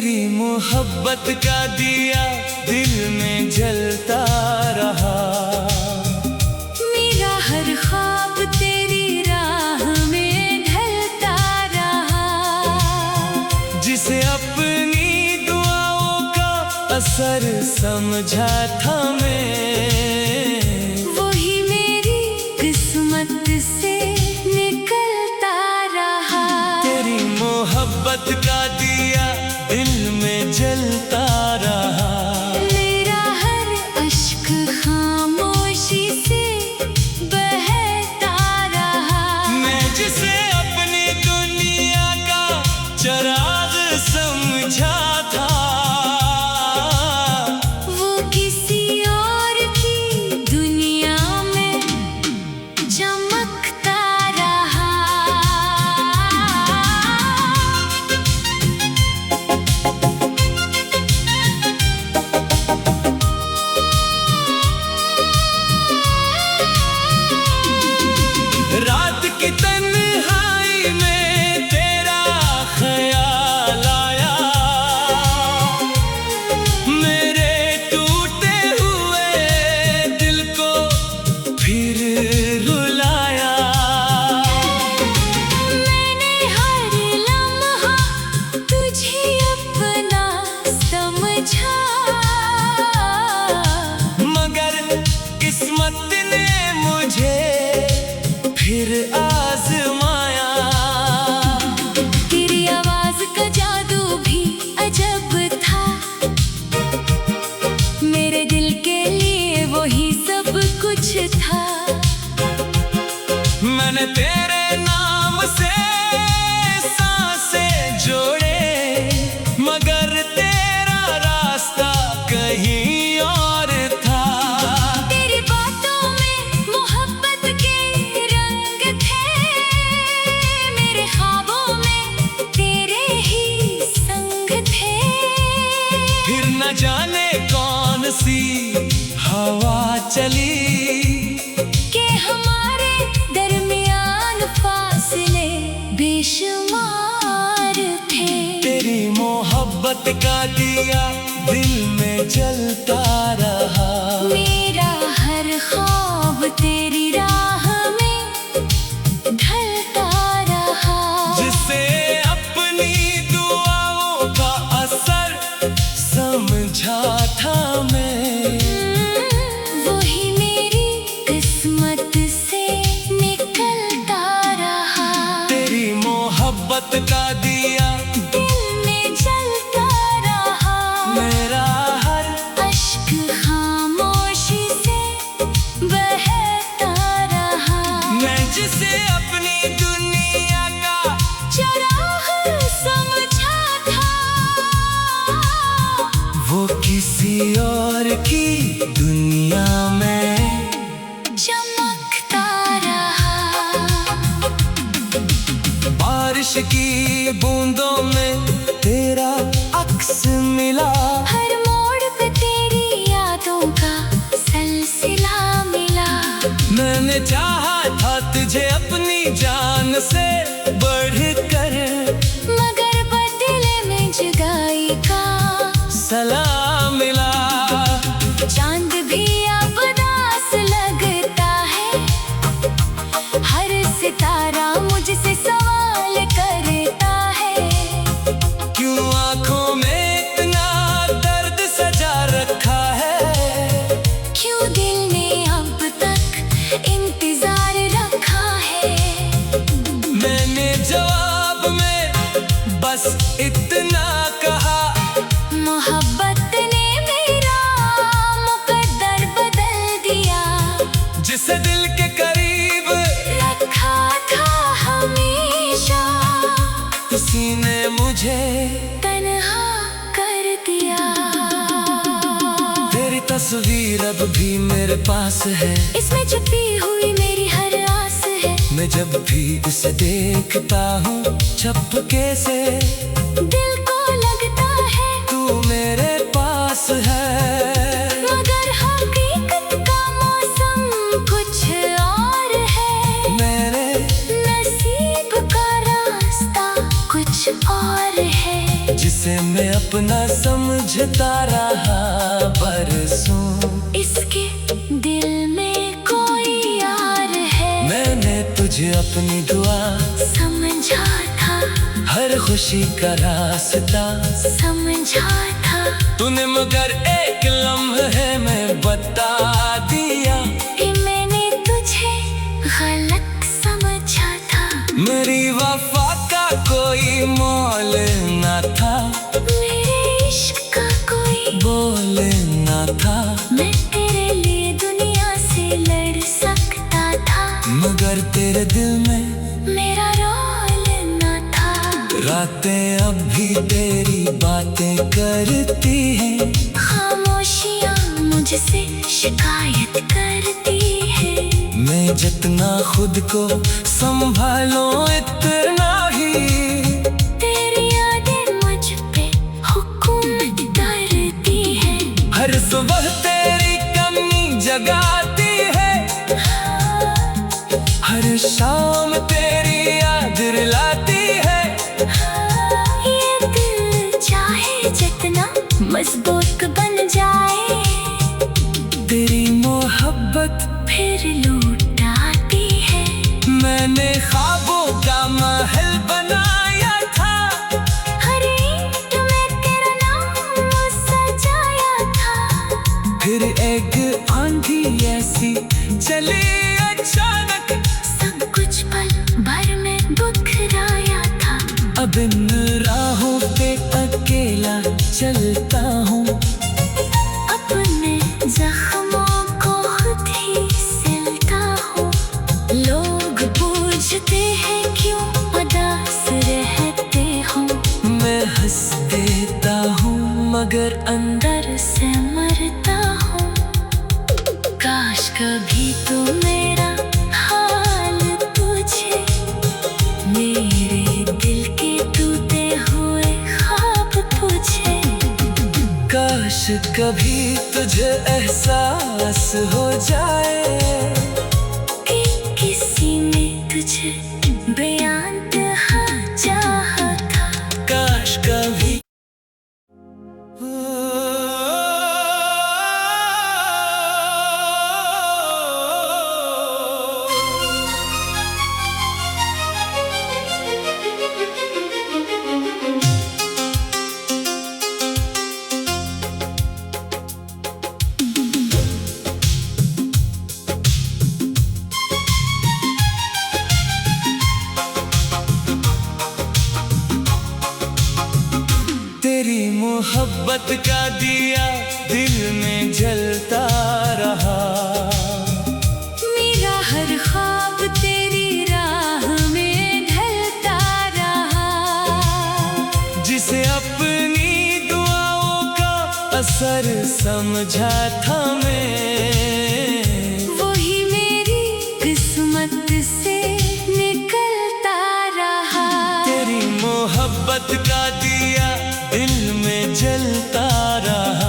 तेरी मोहब्बत का दिया दिल में जलता रहा। मेरा हर ख्वाब तेरी राह में ढलता रहा। जिसे अपनी दुआओं का असर समझा था मैं, वही मेरी किस्मत से निकलता रहा। तेरी मोहब्बत का दिया दिल में जलता रहा। मेरा हर अश्क खामोशी से बहता रहा। मैं जिसे अपनी दुनिया का चिराग समझा था, वो किसी और की दुनिया में चमकता रहा। रात की तन्हाई में तेरा ख्याल आया, मेरे टूटे हुए दिल को फिर रुलाया। मैंने हर लम्हा तुझे अपना समझा, मगर किस्मत ने मुझे फिर आजमाया। तेरी आवाज का जादू भी अजब था। मेरे दिल के लिए वही सब कुछ था। मैंने तेरे नाम से सांसें जोड़े, मगर तेरा रास्ता कहीं और था। तेरी बातों में मोहब्बत के रंग थे। मेरे ख्वाबों में तेरे ही संग थे। फिर न जाने कौन सी हवा चली कि हमारे दरमियान फासले बेशुमार थे। तेरी मोहब्बत का दिया दिल में जलता रहा। मेरा हर ख्वाब तेरी राह में ढलता रहा। जिसे अपनी दुआओं का असर समझा था मैं, वही मेरी किस्मत से निकलता रहा। तेरी मोहब्बत का दिया दिल में जलता रहा। मेरा हर अश्क खामोशी से बहता रहा। मैं जिसे अपनी दुनिया का चिराग समझा था, वो किसी और की दुनिया में चमकता रहा। बारिश की बूंदों में तेरा अक्स मिला। हर मोड़ पे तेरी यादों का सिलसिला मिला। मैंने चाहा था तुझे अपनी जान से बढ़कर, मगर बदले में जुदाई का सलाम मिला। चांद भी अब उदास लगता है। हर सितारा मुझसे सवाल करता है। क्यों आंखों में इतना दर्द सजा रखा है, क्यों दिल ने अब तक इंतजार रखा है। मैंने जवाब में बस इतना कहा, मोहब्बत ने मेरा मुकद्दर बदल दिया। जिसे दिल के करीब रखा था हमेशा, उसी ने मुझे तन्हा कर दिया। तेरी तस्वीर अब भी मेरे पास है। इसमें छुपी हुई मेरी हर आस है। मैं जब भी उसे देखता हूँ छपके से, दिल को लगता है तू मेरे पास है। मगर हकीकत का मौसम कुछ और है। मेरे नसीब का रास्ता कुछ और है। जिसे मैं अपना समझता रहा बरसों। इसके दिल में कोई यार है, मैंने तुझे अपनी दुआ समझा था, हर खुशी का रास्ता समझा था। तूने मगर एक लम्हे में बता दिया कि मैंने तुझे गलत समझा था। मेरी वफा का कोई मोल न था, मेरे इश्क का कोई बोल न था। मैं तेरे लिए दुनिया से लड़ सकता था, मगर तेरे दिल में मेरा रोल न था। रातें अब भी तेरी बातें करती हैं, खामोशियाँ मुझसे शिकायत करती है। मैं जितना खुद को संभालूं इतना ही तेरी यादें मुझ पे हुकूमत करती है। हर सुबह तेरी कमी जगाती है, हर शाम तेरी याद दिलाती है। ये दिल चाहे जितना मजबूत बन जाए, तेरी मोहब्बत फिर लौट आती है। मैंने ख्वाबों का महल बनाया था, हर ईंट में तेरा नाम सजाया था। फिर एक आंधी ऐसी चली अचानक, सब कुछ पल भर में बिखराया था। अब इन राहों पे अकेला चलता हूँ, अपने जख्मों को खुद ही सिलता हूँ। लोग पूछते हैं क्यों उदास रहते हो, मैं हंस देता हूँ मगर अंदर से मरता हूँ। काश कभी तो मेरा हाल तुझे, मेरे दिल के टूटे हुए ख्वाब पूछे। काश कभी तुझे एहसास हो जाए कि किसी ने तुझे बेअंतहा चाहा था। काश कभी तेरी मोहब्बत का दिया दिल में जलता रहा। मेरा हर ख्वाब तेरी राह में ढलता रहा। जिसे अपनी दुआओं का असर समझा था मैं, वही मेरी किस्मत से निकलता रहा। तेरी मोहब्बत का दिया दिल में जलता रहा।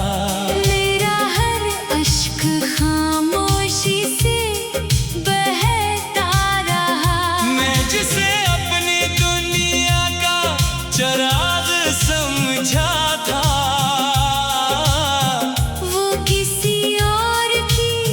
मेरा हर अश्क खामोशी से बहता रहा। मैं जिसे अपनी दुनिया का चराग समझा था, वो किसी और की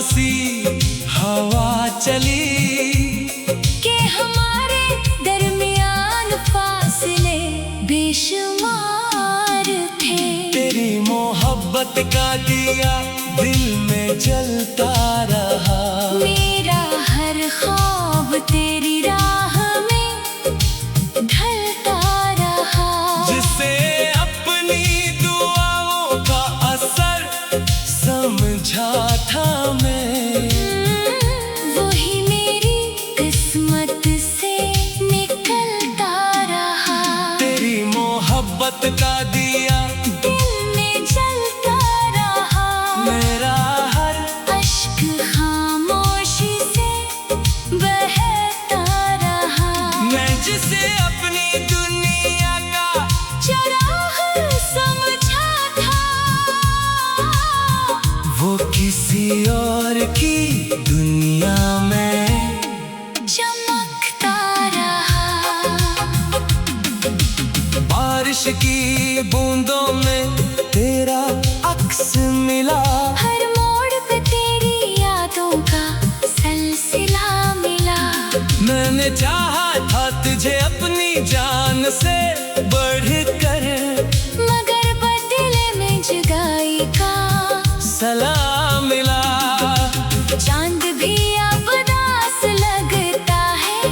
सी हवा चली कि हमारे दरमियान फासले बेशुमार थे। तेरी मोहब्बत का दिया दिल में जलता रहा। मेरा हर ख्वाब तेरी राह में ढलता रहा। जिसे अपनी दुआओं का असर समझा था मैं, वही मेरी किस्मत से निकलता रहा। तेरी मोहब्बत का दिया दिल में जलता रहा। मेरा हर अश्क खामोशी से बहता रहा। मैं जिसे अपनी दुनिया का चराग समझा था, वो किसी और की दुनिया में चमकता रहा। बारिश की बूंदों में तेरा अक्स मिला। हर मोड़ पे तेरी यादों का सिलसिला मिला। मैंने चाहा था तुझे अपनी जान से बढ़कर, मगर बदले में जुदाई का सलाम मिला। चांद भी अब उदास लगता है।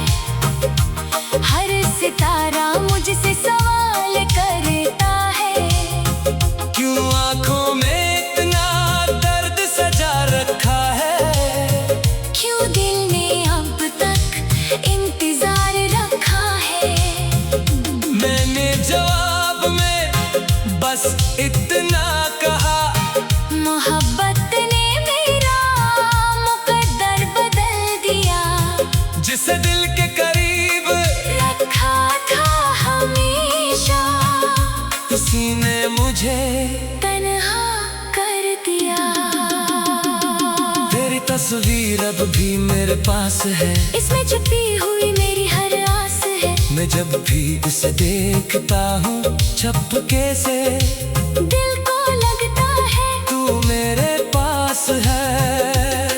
हर सितारा मुझसे सवाल करता है। क्यों आंखों में इतना दर्द सजा रखा है? क्यों दिल ने अब तक इंतजार रखा है? मैंने जवाब में बस इतना कहा, मोहब्बत ने मेरा मुकद्दर बदल दिया। जिसे दिल के करीब रखा था हमेशा, उसी ने मुझे तन्हा कर दिया। तेरी तस्वीर अब भी मेरे पास है। इसमें छुपी हुई मेरी हर आस है। मैं जब भी उसे देखता हूँ चपके से, दिल को लगता है तू मेरे पास है।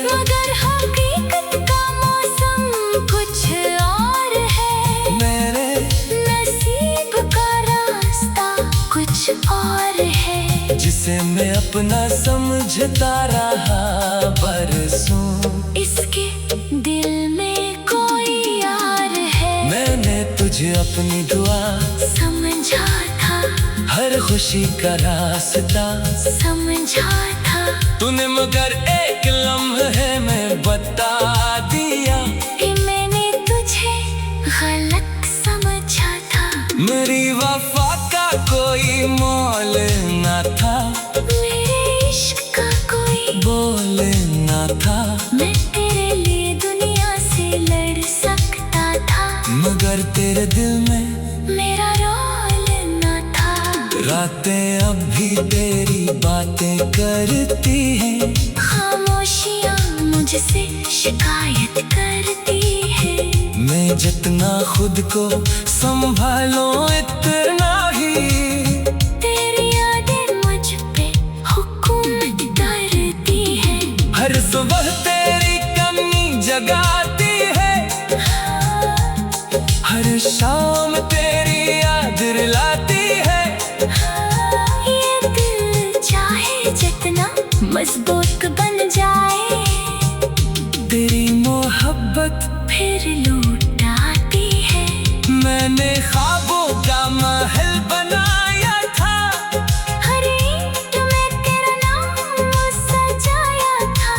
मगर हकीकत का मौसम कुछ और है। मेरे नसीब का रास्ता कुछ और है। जिसे मैं अपना समझता रहा बरसों, इसके दिल में कोई यार है। मैंने तुझे अपनी दुआ समझा था, हर खुशी का रास्ता समझा था। तूने मगर एक लम्हे में बता दिया कि मैंने तुझे गलत समझा था। मेरी वफा का कोई मोल ना था, मेरे इश्क का कोई बोल ना था। मैं तेरे लिए दुनिया से लड़ सकता था, मगर तेरे दिल में मेरा रोल न था। रातें अब भी तेरी बातें करती हैं। खामोशियाँ मुझसे शिकायत करती है। मैं जितना खुद को संभालूं इतना ही तेरी यादें मुझ पे हुकूमत करती है। हर सुबह तेरी कमी जगाती है, हर शाम तेरी याद दिलाती है। ये दिल चाहे जितना मजबूत बन जाए, तेरी मोहब्बत फिर लौट आती है। मैंने ख्वाबों का महल बनाया था, हर ईंट में तेरा नाम सजाया था।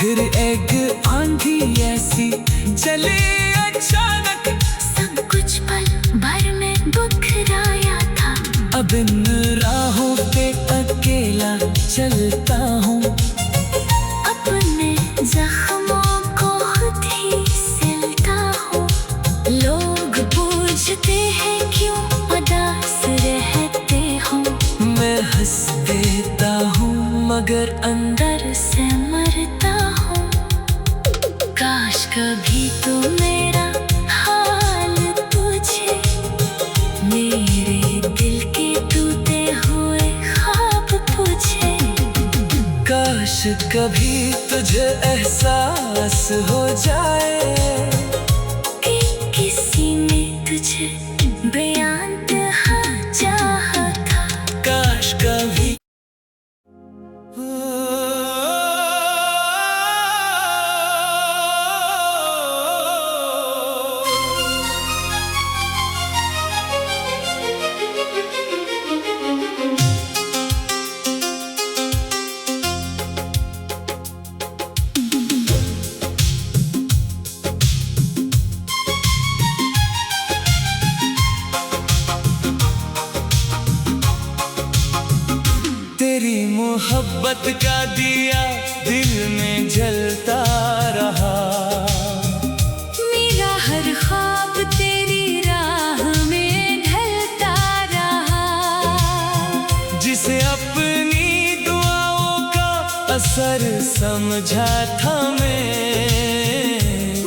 फिर एक आंधी ऐसी चली अचानक, सब कुछ पल भर में बिखराया था। अब इन राहों पे अकेला चलता हूँ। अपने जख्मों को खुद ही सिलता हूँ। लोग पूछते हैं क्यों उदास रहते हो। मैं हंस देता हूँ मगर अंदर से मरता हूँ। काश कभी तो मेरा हाल तुझे, मेरे दिल के टूटे हुए ख्वाब पूछे। काश कभी तुझे एहसास हो जाए कि किसी ने तुझे बेअंतहा चाहा था। काश कभी तेरी मोहब्बत का दिया दिल में जलता रहा। मेरा हर ख्वाब तेरी राह में ढलता रहा। जिसे अपनी दुआओं का असर समझा था मैं,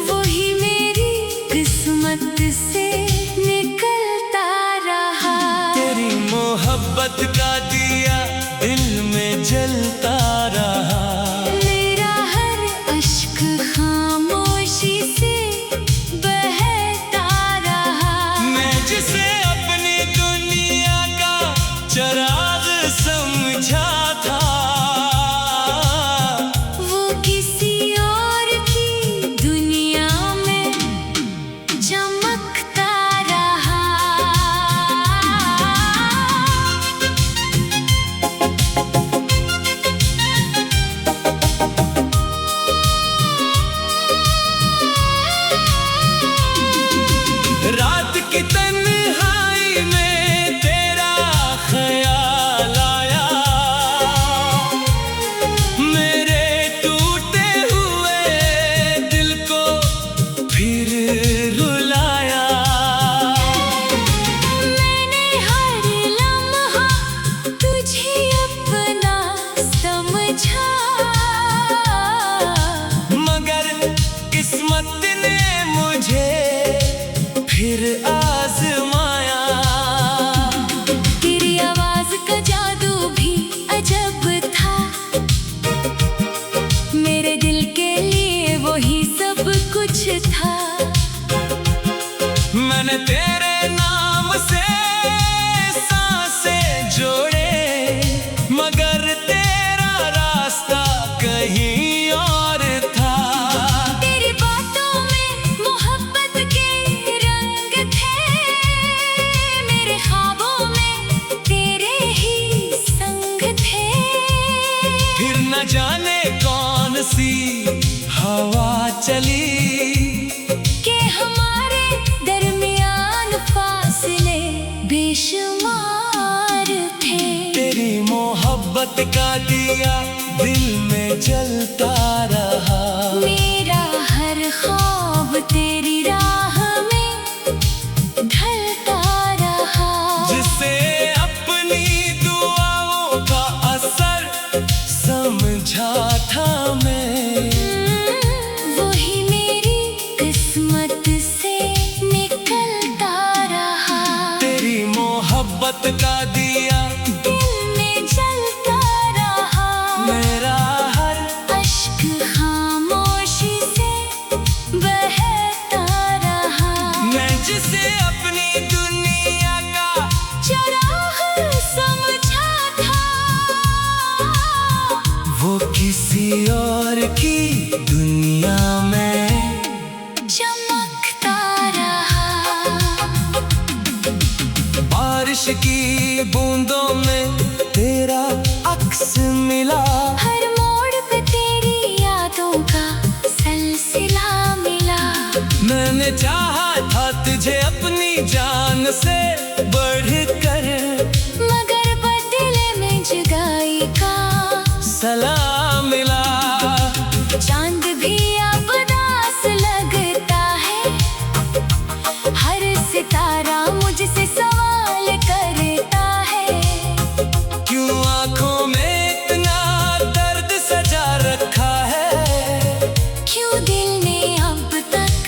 वही मेरी किस्मत से निकलता रहा। तेरी मोहब्बत का दिया दिल में जलता रहा। मेरा हर अश्क खामोशी से बहता रहा। मैं जिसे अपनी दुनिया का चिराग समझा था, वो किसी और की दुनिया में चमकता रहा। रात की तन्हाई में तेरा ख्याल आया, मेरे टूटे हुए दिल को फिर रुलाया। मैंने हर लम्हा तुझे अपना समझा, मगर किस्मत ने मुझे फिर आजमाया। तेरी आवाज का जादू भी अजब था। मेरे दिल के लिए वही सब कुछ था। मैंने तेरे नाम से सांसें जोड़े, मगर तेरा रास्ता कहीं और था। तेरी बातों में मोहब्बत के रंग थे। मेरे ख्वाबों में तेरे ही संग थे। फिर न जाने कौन सी हवा चली कि हमारे दरमियान फासले बेशुमार थे। तेरी मोहब्बत का दिया दिल में जलता रहा। मेरा हर ख्वाब तेरी राह में ढलता रहा। जिसे अपनी दुआओं का असर समझा था मैं, वही मेरी किस्मत से निकलता रहा। तेरी मोहब्बत का दिया दिल में जलता रहा। मेरा हर अश्क खामोशी से बहता रहा। मैं जिसे अपनी दुनिया का चिराग समझा था, वो किसी और की दुनिया में चमकता रहा। बारिश की बूंदों में तेरा अक्स मिला। हर मोड़ पे तेरी यादों का सिलसिला मिला। मैंने चाहा था तुझे अपनी जान से बढ़कर, मगर बदले में जुदाई का सलाम मिला। चांद भी अब दास लगता है। हर सितारा मुझसे सवाल करता है। क्यों आंखों में इतना दर्द सजा रखा है? क्यों दिल ने अब तक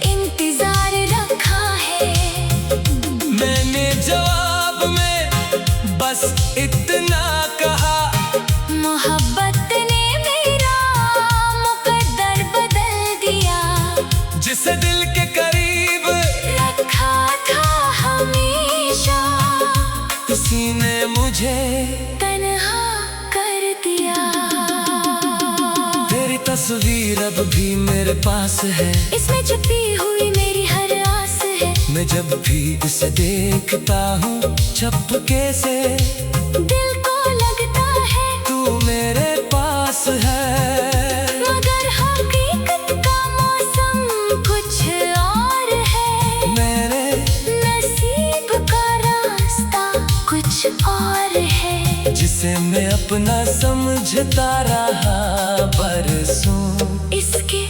इंतजार मुझे तन्हा कर दिया। तेरी तस्वीर अब भी मेरे पास है, इसमें छुपी हुई मेरी हर आस है। मैं जब भी इसे देखता हूँ चपके से दिल को लगता है तू मेरे पास है। मगर हकीकत का मौसम कुछ और है। मेरे नसीब का रास्ता कुछ और है। जिसे मैं अपना समझता रहा बरसों, इसके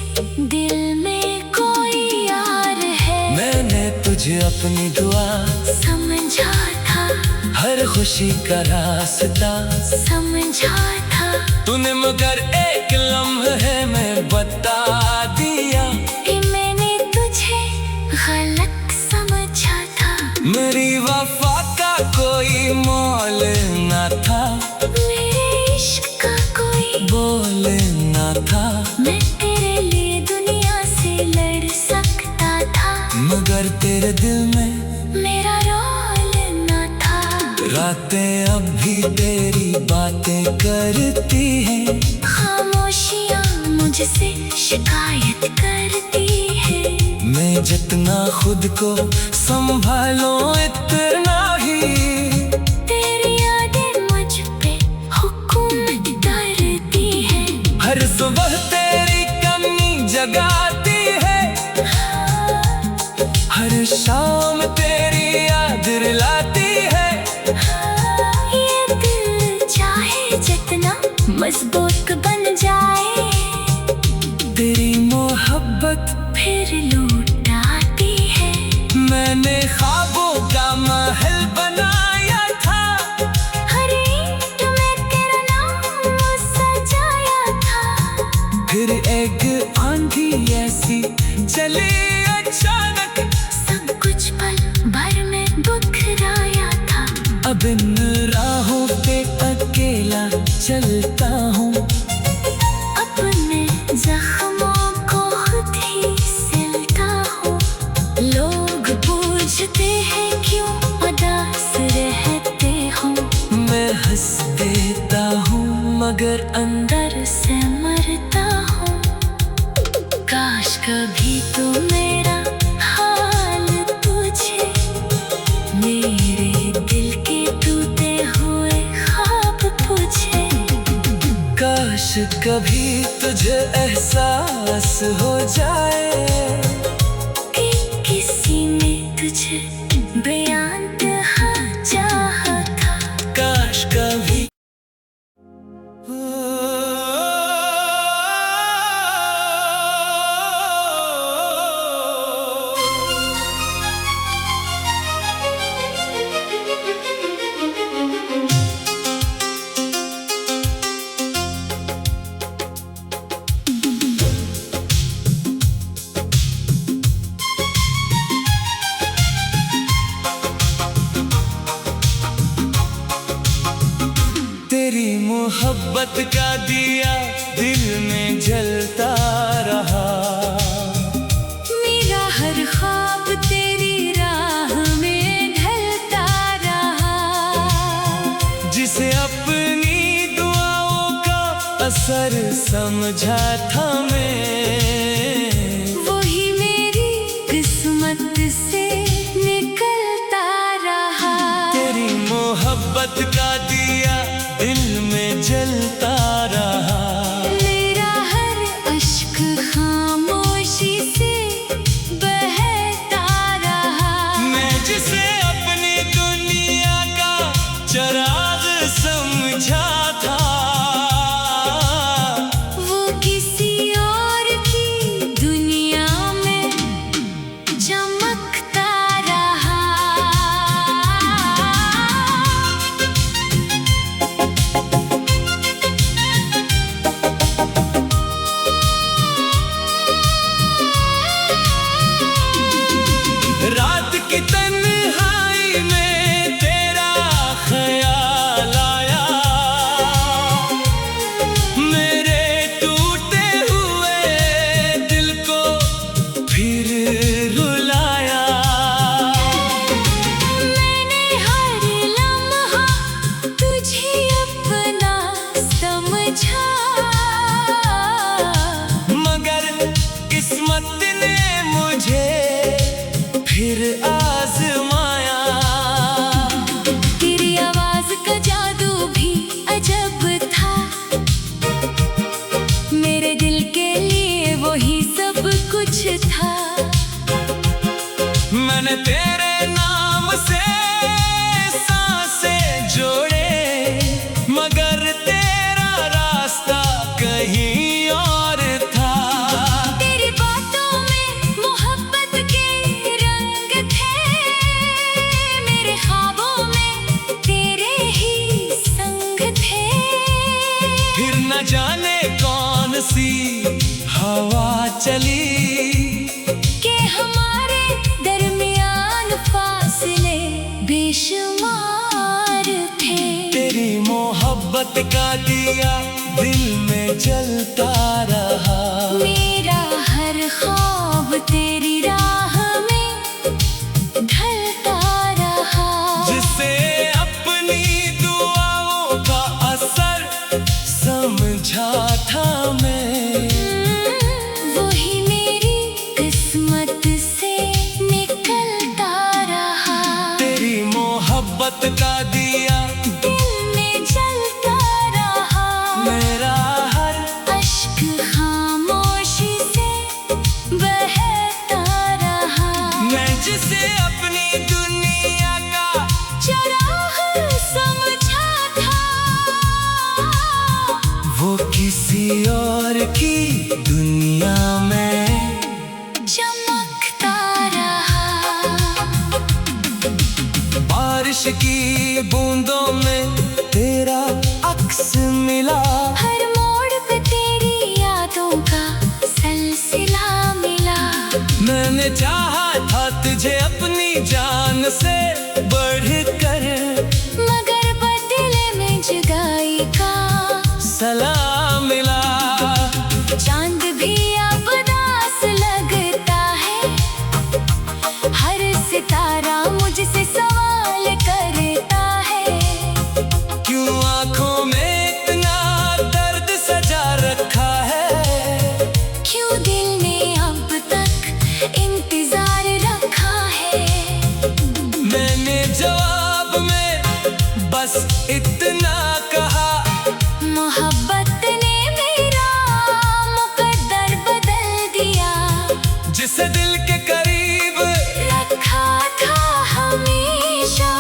दिल में कोई यार है। मैंने तुझे अपनी दुआ समझा था, हर खुशी का रास्ता समझा था। तूने मगर एक लम्हे में बता दिया कि मैंने तुझे गलत समझा था। मेरी वफा का कोई मोल न था, मेरे इश्क का कोई बोल न था। मैं तेरे लिए दुनिया से लड़ सकता था, मगर तेरे दिल में मेरा रोल न था। रातें अब भी तेरी बातें करती हैं, खामोशियाँ मुझसे शिकायत करती है। मैं जितना खुद को संभालूं इतना ही तेरी यादें मुझ पे हुकूमत करती है। हर सुबह तेरी कमी जगाती है, हर शाम तेरी याद दिलाती है। ये दिल चाहे जितना मजबूत बन जाए, तेरी मोहब्बत फिर लौट आती है। मैंने ख्वाबों का महल बनाया था, हर ईंट में तेरा नाम सजाया था। फिर एक आंधी ऐसी चली अचानक, सब कुछ पल भर में बिखराया था। अब इन राहों पे अकेला चलता हूँ, अपने जख्मों को खुद ही सिलता हूँ। लोग पूछते हैं क्यों उदास रहते हो। मैं हंस देता हूँ मगर अंदर से मरता हूँ। काश कभी तो मेरा हाल तुझे, मेरे दिल के टूटे हुए ख्वाब पूछे। काश कभी तुझे एहसास हो जाए कि किसी ने तुझे बेअंतहा चाहा था। काश कभी तेरी मोहब्बत का दिया दिल में जलता रहा। मेरा हर ख्वाब तेरी राह में ढलता रहा। जिसे अपनी दुआओं का असर समझा था मैं, वही मेरी किस्मत से निकलता रहा। तेरी मोहब्बत का दिया दिल में जलता रहा। मेरा हर अश्क खामोशी से बहता रहा। मैं जिसे अपनी दुनिया का चराग समझा था, वो किसी और की समझा, मगर किस्मत ने मुझे फिर आजमाया। तेरी आवाज का जादू भी अजब था, मेरे दिल के लिए वही सब कुछ था। मैंने तेरे नाम से सांसें जोड़े, मगर तेरा रास्ता कहीं और था। तेरी बातों में मोहब्बत के रंग थे, मेरे ख्वाबों में तेरे ही संग थे। फिर न जाने कौन सी हवा चली कि हमारे दरमियान फासले बेशुमार थे। तेरी मोहब्बत का दिया दिल में जलता रहा। मेरा हर ख्वाब तेरी राह में ढलता रहा। जिसे अपनी दुआओं का असर समझा था मैं, वही मेरी किस्मत से निकलता रहा। तेरी मोहब्बत का दिया दिल में जलता रहा। मेरा हर अश्क खामोशी से बहता रहा। मैं जिसे अपनी दुनिया का चराग समझा था, वो किसी और की दुनिया में चमकता रहा। बारिश की बूंदों में तेरा अक्स मिला। हर मोड़ पे तेरी यादों का सिलसिला मिला। मैंने चाहा था तुझे अपनी जान से बढ़कर, मगर बदले में जुदाई का सलाम मिला। चांद भी अब दास लगता है, हर सितारा मुझसे सवाल करता है। क्यों आंखों में इतना दर्द सजा रखा है, क्यों दिल ने अब तक इंतजार रखा है। मैंने जवाब में बस इतना कहा, मोहब्बत ने मेरा मुकद्दर बदल दिया। जिसे दिल के करीब रखा था हमेशा,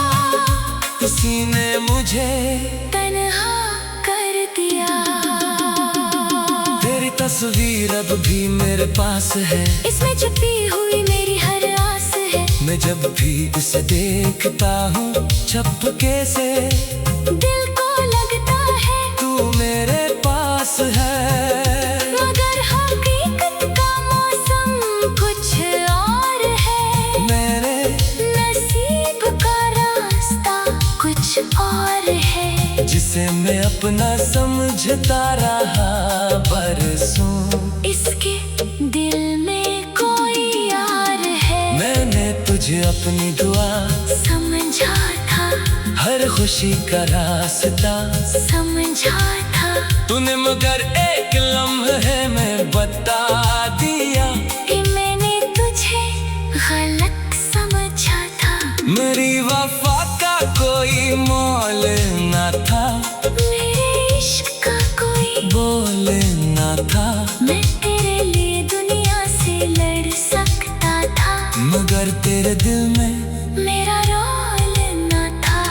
किसी ने मुझे तन्हा कर दिया। तेरी तस्वीर अब भी मेरे पास है, इसमें छुपी हुई मेरी हर आस है। मैं जब भी उसे देखता हूँ चपके से, दिल को लगता है तू मेरे पास है। मगर हकीकत का मौसम कुछ और है। मेरे नसीब का रास्ता कुछ और है। जिसे मैं अपना समझता रहा बरसों, इसके दिल में कोई यार है। मैंने तुझे अपनी दुआ समझा था, हर खुशी का रास्ता समझा था। तूने मगर एक लम्हे में बता दिया कि मैंने तुझे गलत समझा था। मेरी वफा का कोई मोल न था, मेरे इश्क का कोई बोल न था। मैं तेरे लिए दुनिया से लड़ सकता था, मगर तेरे दिल में मेरा रोल न था।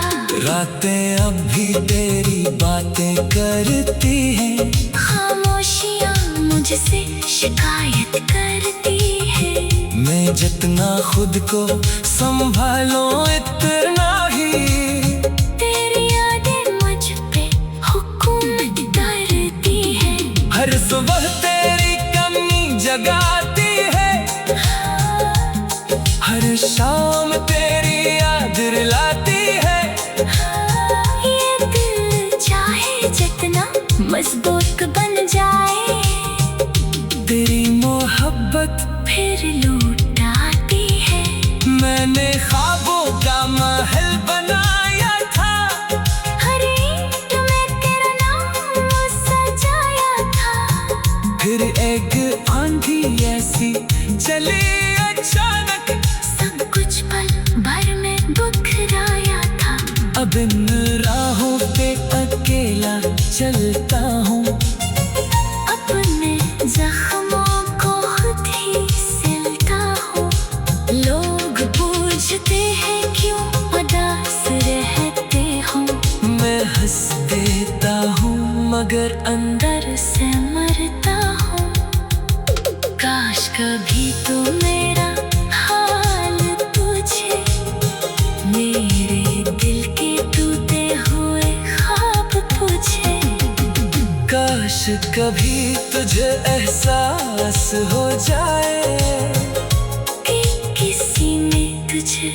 रातें अब भी तेरी बातें करती हैं, खामोशियाँ मुझसे शिकायत करती है। मैं जितना खुद को संभालूं इतना ही तेरी यादें मुझ पे हुकूमत करती है। हर सुबह तेरी कमी जगाती है, हर शाम तेरी याद दिलाती है। ये दिल चाहे जितना मजबूत बन जाए, तेरी मोहब्बत फिर लौट आती है। मैंने ख्वाबों का महल बनाया था, हर ईंट में तेरा नाम सजाया चली अचानक, सब कुछ पल भर में बिखराया था। अब इन राहों पे अकेला चलता हूँ, अपने जख्मों को खुद ही सिलता हूँ। लोग पूछते हैं क्यों उदास रहते हो, मैं हंस देता हूँ मगर अंदर से मरता हूँ। काश कभी तो मेरा हाल पूछे, मेरे दिल के टूटे हुए ख्वाब पूछे। काश कभी तुझे एहसास हो जाए कि किसी ने तुझे